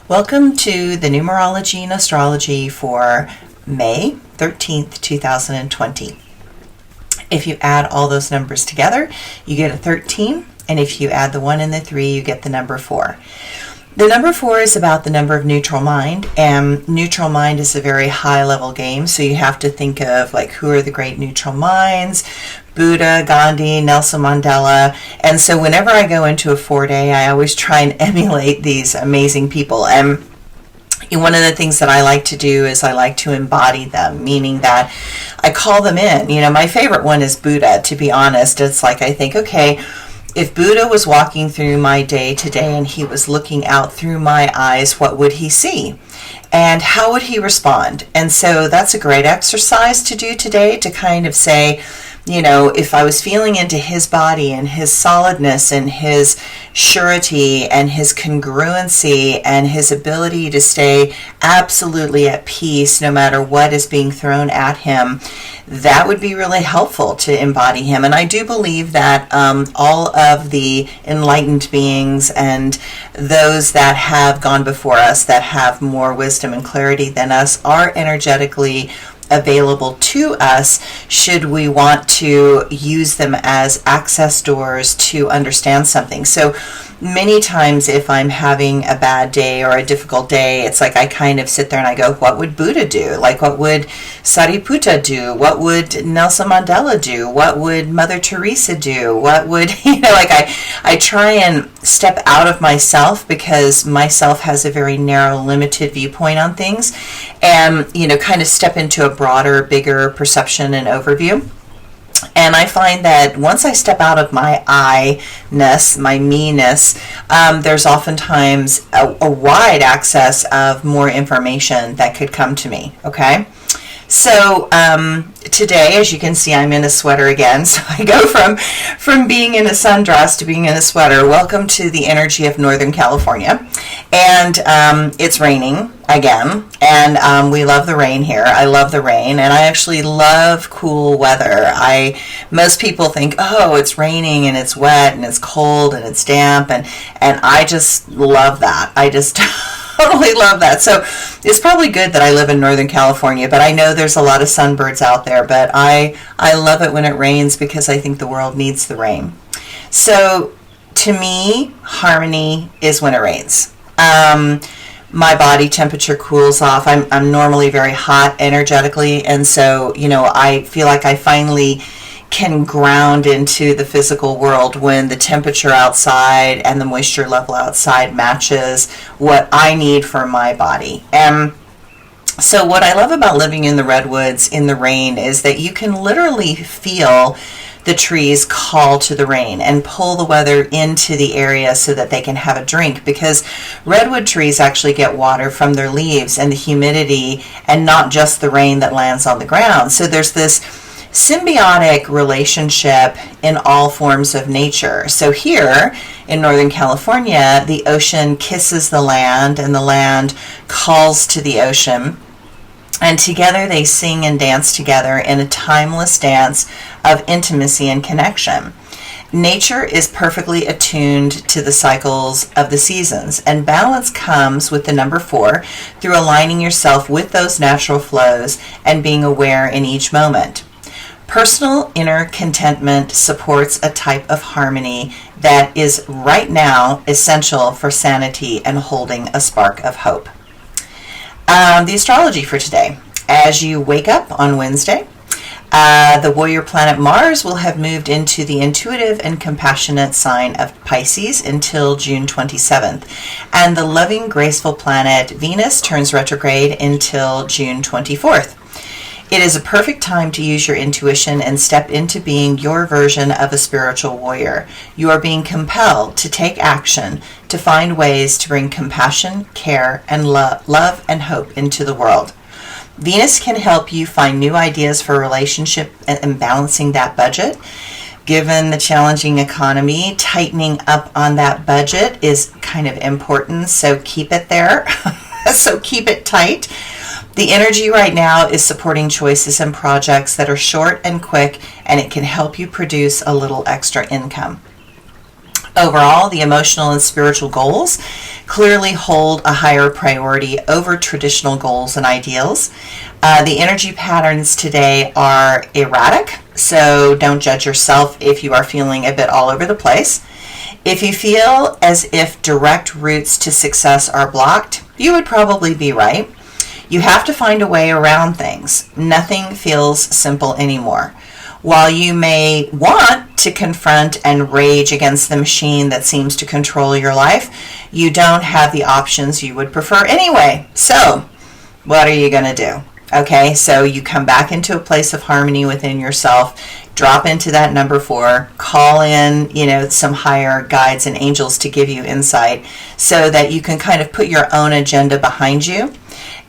Welcome to the Numerology and Astrology for May 13th, 2020. If you add all those numbers together, you get a 13, and if you add the 1 and the 3, you get the number 4. The number 4 is about the number of neutral mind, and neutral mind is a very high-level game, so you have to think of like who are the great neutral minds, Buddha, Gandhi, Nelson Mandela, and so whenever I go into a 4-day, I always try and emulate these amazing people. And one of the things that I like to do is I like to embody them, meaning that I call them in. You know, my favorite one is Buddha, to be honest. It's like I think, okay, if Buddha was walking through my day today and he was looking out through my eyes, what would he see? And how would he respond? And so that's a great exercise to do today, to kind of say, you know, if I was feeling into his body and his solidness and his surety and his congruency and his ability to stay absolutely at peace no matter what is being thrown at him, that would be really helpful to embody him. And I do believe that all of the enlightened beings and those that have gone before us, that have more wisdom and clarity than us, are energetically available to us should we want to use them as access doors to understand something. So many times if I'm having a bad day or a difficult day, it's like I kind of sit there and I go, what would Buddha do? Like, what would Sariputta do? What would Nelson Mandela do? What would Mother Teresa do? What would, like I try and step out of myself, because myself has a very narrow, limited viewpoint on things, and, kind of step into a broader, bigger perception and overview. And I find that once I step out of my I-ness, my me-ness, there's oftentimes a wide access of more information that could come to me, okay? So today, as you can see, I'm in a sweater again. So I go from being in a sundress to being in a sweater. Welcome to the energy of Northern California. And it's raining again. And we love the rain here. I love the rain. And I actually love cool weather. Most people think, oh, it's raining and it's wet and it's cold and it's damp. And I just love that. I just totally love that. So it's probably good that I live in Northern California, but I know there's a lot of sunbirds out there, but I love it when it rains because I think the world needs the rain. So to me, harmony is when it rains. My body temperature cools off. I'm normally very hot energetically, and so, I feel like I finally can ground into the physical world when the temperature outside and the moisture level outside matches what I need for my body. And so what I love about living in the redwoods in the rain is that you can literally feel the trees call to the rain and pull the weather into the area so that they can have a drink, because redwood trees actually get water from their leaves and the humidity, and not just the rain that lands on the ground. So there's this symbiotic relationship in all forms of nature. So here in Northern California, the ocean kisses the land and the land calls to the ocean. And together they sing and dance together in a timeless dance of intimacy and connection. Nature is perfectly attuned to the cycles of the seasons, and balance comes with the number 4 through aligning yourself with those natural flows and being aware in each moment. Personal inner contentment supports a type of harmony that is right now essential for sanity and holding a spark of hope. The astrology for today. As you wake up on Wednesday, the warrior planet Mars will have moved into the intuitive and compassionate sign of Pisces until June 27th. And the loving, graceful planet Venus turns retrograde until June 24th. It is a perfect time to use your intuition and step into being your version of a spiritual warrior. You are being compelled to take action to find ways to bring compassion, care, and love and hope into the world. Venus can help you find new ideas for a relationship and balancing that budget. Given the challenging economy, tightening up on that budget is kind of important, so keep it there. So keep it tight. The energy right now is supporting choices and projects that are short and quick, and it can help you produce a little extra income. Overall, the emotional and spiritual goals clearly hold a higher priority over traditional goals and ideals. The energy patterns today are erratic, so don't judge yourself if you are feeling a bit all over the place. If you feel as if direct routes to success are blocked, you would probably be right. You have to find a way around things. Nothing feels simple anymore. While you may want to confront and rage against the machine that seems to control your life, you don't have the options you would prefer anyway. So, what are you going to do? Okay, so you come back into a place of harmony within yourself, drop into that number 4, call in, some higher guides and angels to give you insight so that you can kind of put your own agenda behind you.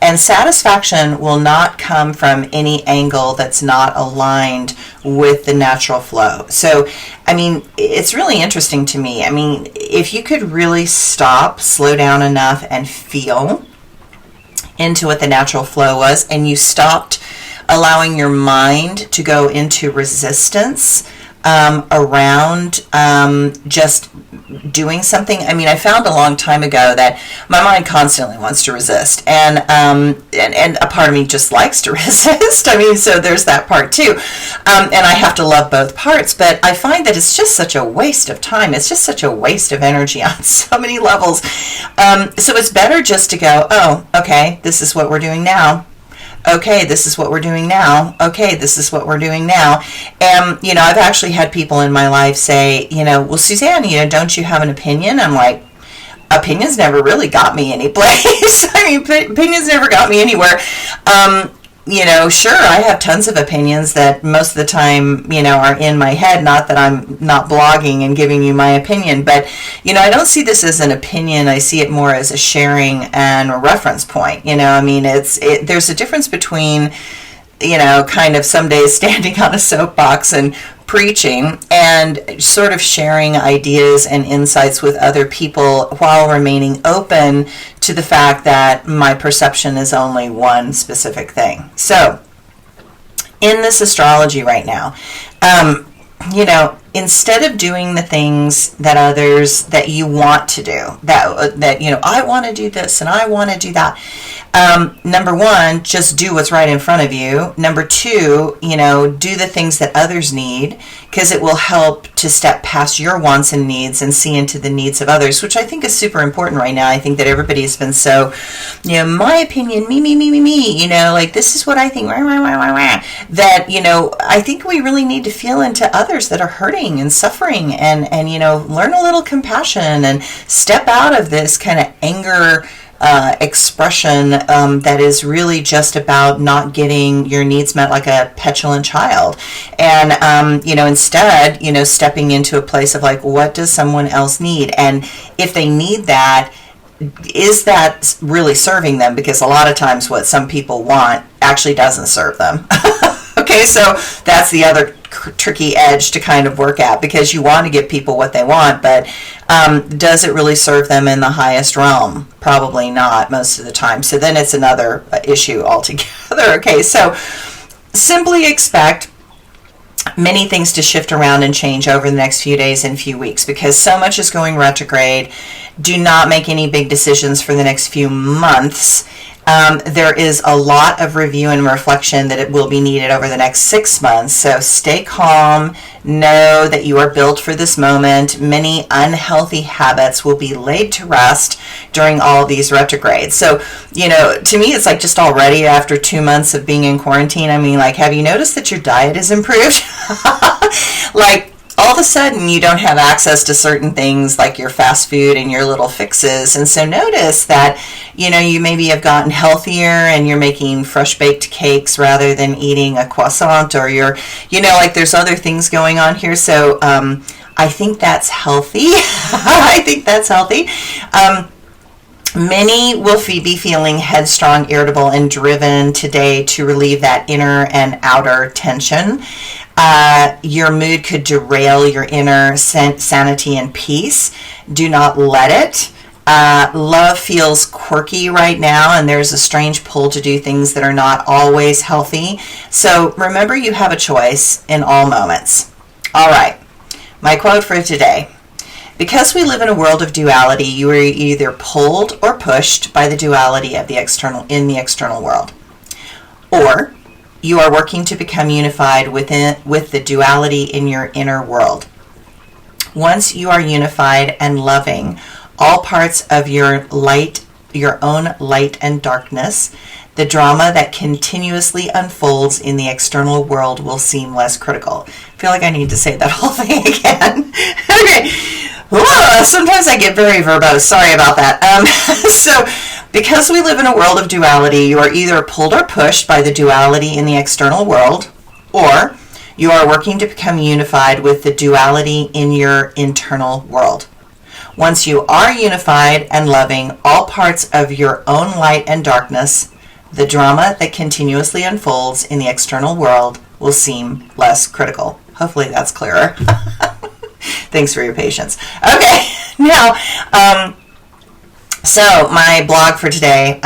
And satisfaction will not come from any angle that's not aligned with the natural flow. So, it's really interesting to me. If you could really stop, slow down enough, and feel into what the natural flow was, and you stopped allowing your mind to go into resistance around just doing something. I found a long time ago that my mind constantly wants to resist, and a part of me just likes to resist. So there's that part too, and I have to love both parts. But I find that it's just such a waste of time. It's just such a waste of energy on so many levels. So it's better just to go, oh, okay, this is what we're doing now. Okay, this is what we're doing now. Okay, this is what we're doing now. And, I've actually had people in my life say, well, Suzanne, don't you have an opinion? I'm like, opinions never really got me any place. Opinions never got me anywhere. Sure, I have tons of opinions that most of the time, are in my head. Not that I'm not blogging and giving you my opinion, but, I don't see this as an opinion. I see it more as a sharing and a reference point. There's a difference between, kind of some days standing on a soapbox and preaching and sort of sharing ideas and insights with other people while remaining open to the fact that my perception is only one specific thing. So, in this astrology right now, instead of doing the things that you want to do, that I want to do this and I want to do that. Number 1, just do what's right in front of you. Number 2, do the things that others need, because it will help to step past your wants and needs and see into the needs of others, which I think is super important right now. I think that everybody has been so, my opinion, me, like this is what I think, that, I think we really need to feel into others that are hurting and suffering and learn a little compassion and step out of this kind of anger expression that is really just about not getting your needs met like a petulant child, and instead stepping into a place of like, what does someone else need, and if they need that, is that really serving them? Because a lot of times what some people want actually doesn't serve them. Okay, so that's the other tricky edge to kind of work at, because you want to give people what they want, but does it really serve them in the highest realm? Probably not most of the time. So then it's another issue altogether. Okay, so simply expect many things to shift around and change over the next few days and few weeks, because so much is going retrograde. Do not make any big decisions for the next few months. There is a lot of review and reflection that it will be needed over the next 6 months. So stay calm. Know that you are built for this moment. Many unhealthy habits will be laid to rest during all these retrogrades. So, to me, it's like just already after 2 months of being in quarantine, have you noticed that your diet is improved? Like, all of a sudden you don't have access to certain things like your fast food and your little fixes. And so notice that, you maybe have gotten healthier and you're making fresh baked cakes rather than eating a croissant, or there's other things going on here. So I think that's healthy. I think that's healthy. Many will be feeling headstrong, irritable, and driven today to relieve that inner and outer tension. Your mood could derail your inner sanity and peace. Do not let it. Love feels quirky right now, and there's a strange pull to do things that are not always healthy. So remember, you have a choice in all moments. All right, my quote for today. Because we live in a world of duality, you are either pulled or pushed by the duality of the external world, or you are working to become unified with the duality in your inner world. Once you are unified and loving all parts of your own light and darkness, the drama that continuously unfolds in the external world will seem less critical. I feel like I need to say that whole thing again. Okay. Whoa, sometimes I get very verbose. Sorry about that. So, because we live in a world of duality, you are either pulled or pushed by the duality in the external world, or you are working to become unified with the duality in your internal world. Once you are unified and loving all parts of your own light and darkness, the drama that continuously unfolds in the external world will seem less critical. Hopefully that's clearer. Thanks for your patience. Okay, now, so my blog for today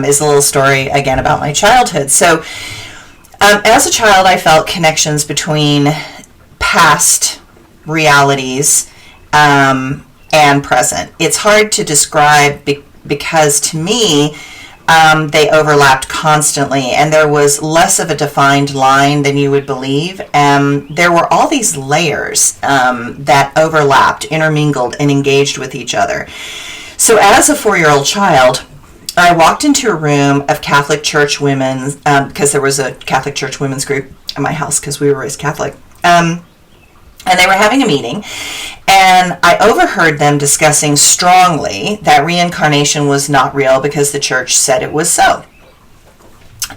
is a little story again about my childhood. So, as a child, I felt connections between past realities and present. It's hard to describe because to me, they overlapped constantly, and there was less of a defined line than you would believe. There were all these layers that overlapped, intermingled, and engaged with each other. So as a 4-year-old child, I walked into a room of Catholic Church women, because there was a Catholic Church women's group at my house because we were raised Catholic. And they were having a meeting, and I overheard them discussing strongly that reincarnation was not real because the church said it was so.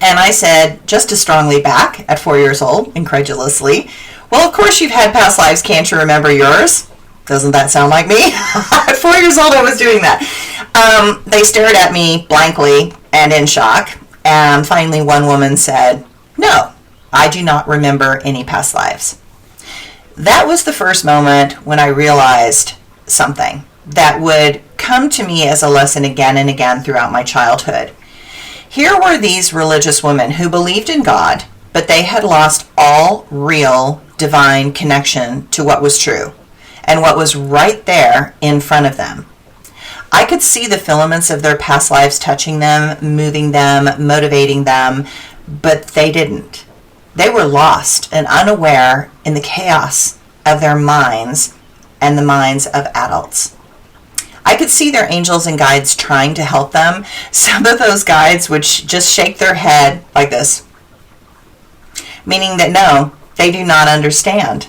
And I said, just as strongly back at 4 years old, incredulously, well, of course you've had past lives, can't you remember yours? Doesn't that sound like me? At 4 years old, I was doing that. They stared at me blankly and in shock, and finally one woman said, no, I do not remember any past lives. That was the first moment when I realized something that would come to me as a lesson again and again throughout my childhood. Here were these religious women who believed in God, but they had lost all real divine connection to what was true and what was right there in front of them. I could see the filaments of their past lives touching them, moving them, motivating them, but they didn't. They were lost and unaware in the chaos of their minds and the minds of adults. I could see their angels and guides trying to help them. Some of those guides would just shake their head like this, meaning that no, they do not understand.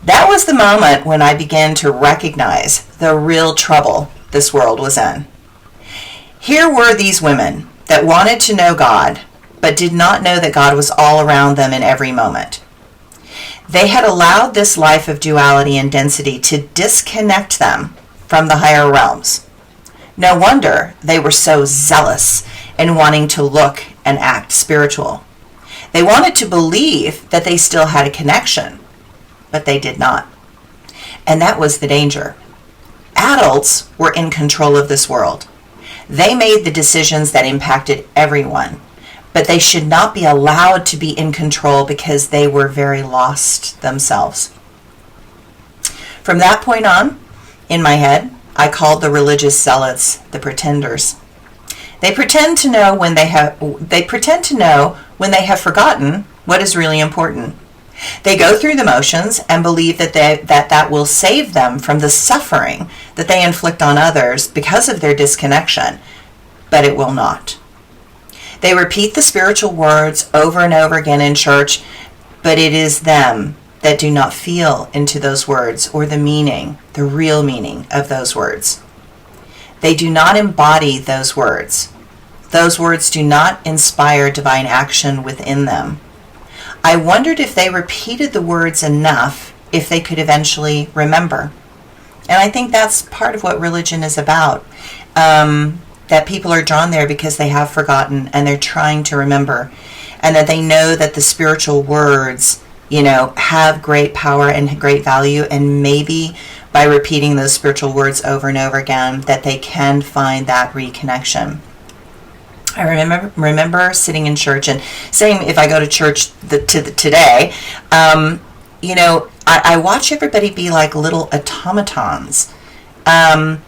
That was the moment when I began to recognize the real trouble this world was in. Here were these women that wanted to know God, but did not know that God was all around them in every moment. They had allowed this life of duality and density to disconnect them from the higher realms. No wonder they were so zealous in wanting to look and act spiritual. They wanted to believe that they still had a connection, but they did not. And that was the danger. Adults were in control of this world. They made the decisions that impacted everyone. But they should not be allowed to be in control because they were very lost themselves. From that point on, in my head, I called the religious zealots the pretenders. They pretend to know when they have forgotten what is really important. They go through the motions and believe that will save them from the suffering that they inflict on others because of their disconnection, but it will not. They repeat the spiritual words over and over again in church, but it is them that do not feel into those words or the meaning, the real meaning of those words. They do not embody those words. Those words do not inspire divine action within them. I wondered if they repeated the words enough if they could eventually remember. And I think that's part of what religion is about. That people are drawn there because they have forgotten and they're trying to remember, and that they know that the spiritual words, have great power and great value, and maybe by repeating those spiritual words over and over again that they can find that reconnection. I remember sitting in church, and same if I go to church today, I watch everybody be like little automatons. And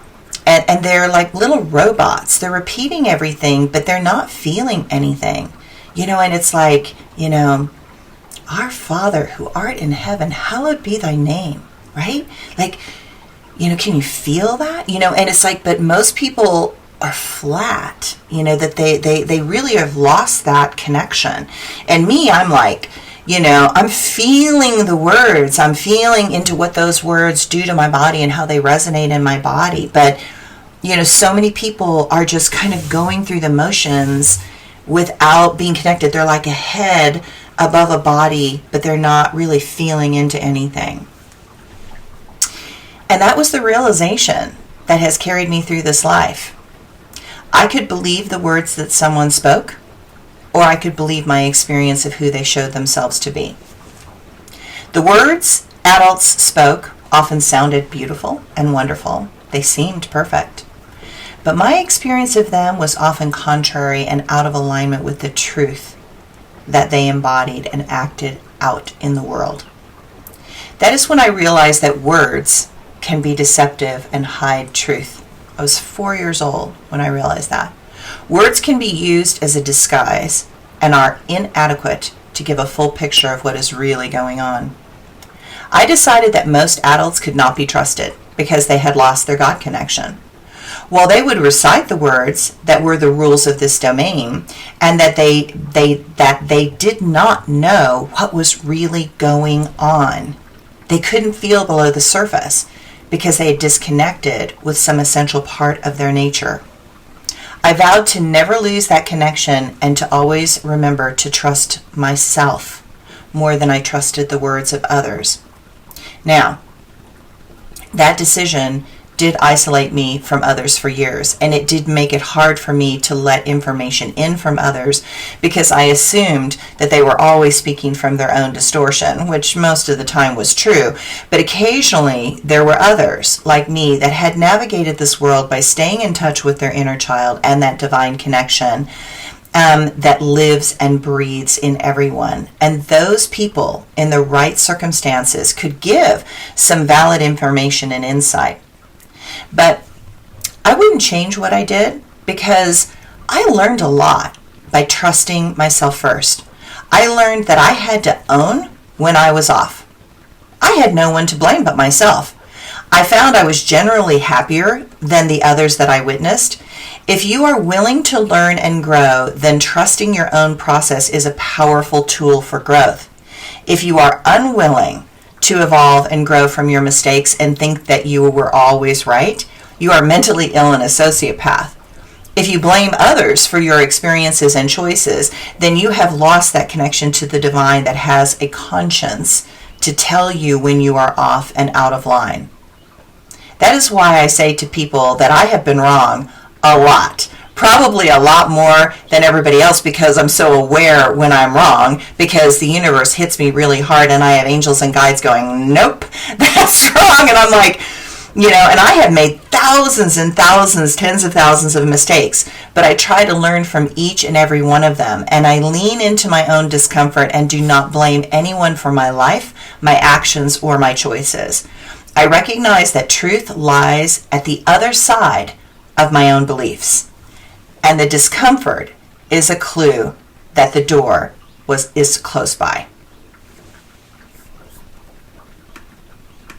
they're like little robots. They're repeating everything, but they're not feeling anything. And it's like, our Father who art in heaven, hallowed be thy name, right? Like, can you feel that? And it's like, but most people are flat, that they really have lost that connection. And me, I'm like, I'm feeling the words. I'm feeling into what those words do to my body and how they resonate in my body. But, so many people are just kind of going through the motions without being connected. They're like a head above a body, but they're not really feeling into anything. And that was the realization that has carried me through this life. I could believe the words that someone spoke, or I could believe my experience of who they showed themselves to be. The words adults spoke often sounded beautiful and wonderful. They seemed perfect. But my experience of them was often contrary and out of alignment with the truth that they embodied and acted out in the world. That is when I realized that words can be deceptive and hide truth. I was 4 years old when I realized that. Words can be used as a disguise and are inadequate to give a full picture of what is really going on. I decided that most adults could not be trusted because they had lost their God connection. While they would recite the words that were the rules of this domain, and that they did not know what was really going on. They couldn't feel below the surface because they had disconnected with some essential part of their nature. I vowed to never lose that connection and to always remember to trust myself more than I trusted the words of others. Now, that decision did isolate me from others for years, and it did make it hard for me to let information in from others because I assumed that they were always speaking from their own distortion, which most of the time was true. But occasionally there were others like me that had navigated this world by staying in touch with their inner child and that divine connection that lives and breathes in everyone. And those people in the right circumstances could give some valid information and insight. But I wouldn't change what I did because I learned a lot by trusting myself first. I learned that I had to own when I was off. I had no one to blame but myself. I found I was generally happier than the others that I witnessed. If you are willing to learn and grow, then trusting your own process is a powerful tool for growth. If you are unwilling to evolve and grow from your mistakes and think that you were always right, you are mentally ill and a sociopath. If you blame others for your experiences and choices, then you have lost that connection to the divine that has a conscience to tell you when you are off and out of line. That is why I say to people that I have been wrong a lot. Probably a lot more than everybody else because I'm so aware when I'm wrong, because the universe hits me really hard and I have angels and guides going, nope, that's wrong. And I'm like, and I have made thousands and thousands, tens of thousands of mistakes, but I try to learn from each and every one of them. And I lean into my own discomfort and do not blame anyone for my life, my actions, or my choices. I recognize that truth lies at the other side of my own beliefs. And the discomfort is a clue that the door is close by.